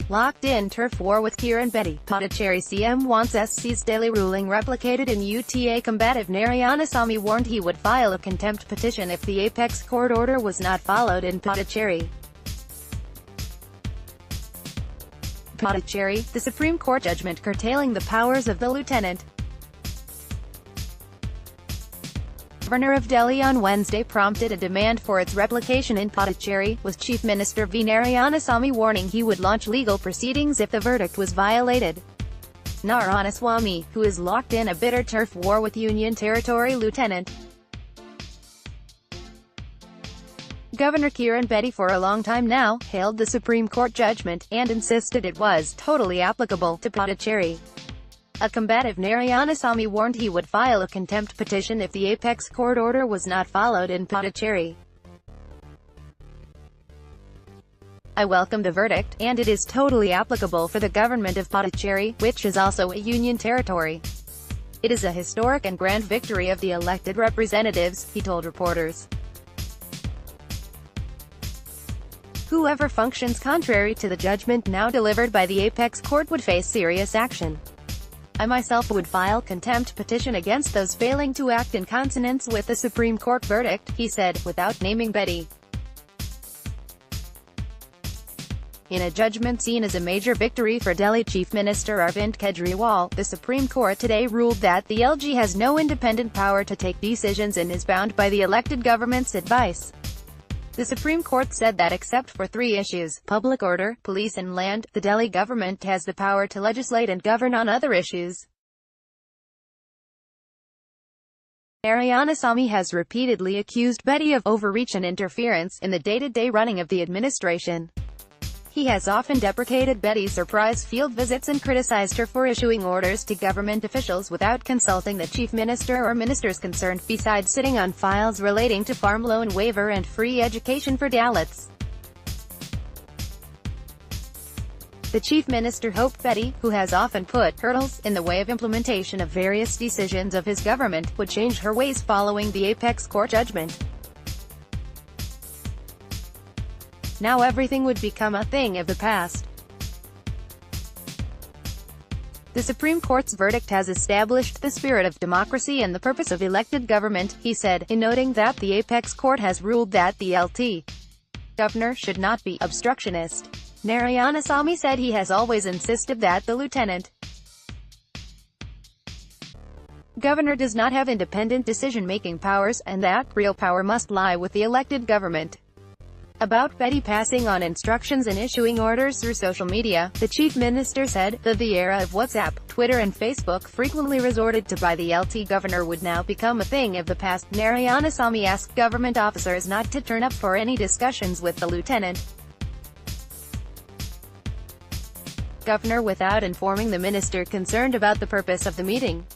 Locked in turf war with Kiran Bedi. Puducherry CM wants SC's daily ruling replicated in UTA. Combative Narayanasamy warned he would file a contempt petition if the apex court order was not followed in Puducherry. Puducherry, the Supreme Court judgment curtailing the powers of the Lieutenant Governor of Delhi on Wednesday prompted a demand for its replication in Puducherry, with Chief Minister V. Narayanasamy warning he would launch legal proceedings if the verdict was violated. Narayanasamy, who is locked in a bitter turf war with Union Territory Lieutenant Governor Kiran Bedi for a long time now, hailed the Supreme Court judgment, and insisted it was totally applicable to Puducherry. A combative Narayanasamy warned he would file a contempt petition if the apex court order was not followed in Puducherry. "I welcome the verdict, and it is totally applicable for the government of Puducherry, which is also a union territory. It is a historic and grand victory of the elected representatives," he told reporters. "Whoever functions contrary to the judgment now delivered by the apex court would face serious action. I myself would file contempt petition against those failing to act in consonance with the Supreme Court verdict," he said, without naming Bedi. In a judgment seen as a major victory for Delhi Chief Minister Arvind Kejriwal, the Supreme Court today ruled that the LG has no independent power to take decisions and is bound by the elected government's advice. The Supreme Court said that except for three issues, public order, police and land, the Delhi government has the power to legislate and govern on other issues. Narayanasamy has repeatedly accused Bedi of overreach and interference in the day-to-day running of the administration. He has often deprecated Bedi's surprise field visits and criticized her for issuing orders to government officials without consulting the chief minister or ministers concerned, besides sitting on files relating to farm loan waiver and free education for Dalits. The chief minister hoped Bedi, who has often put hurdles in the way of implementation of various decisions of his government, would change her ways following the apex court judgment. Now everything would become a thing of the past. The Supreme Court's verdict has established the spirit of democracy and the purpose of elected government, he said, in noting that the apex court has ruled that the LT governor should not be obstructionist. Narayanasamy said he has always insisted that the lieutenant governor does not have independent decision-making powers, and that real power must lie with the elected government. About Bedi passing on instructions and issuing orders through social media, the chief minister said that the era of WhatsApp, Twitter and Facebook frequently resorted to by the LT governor would now become a thing of the past. Narayanasamy asked government officers not to turn up for any discussions with the lieutenant governor without informing the minister concerned about the purpose of the meeting.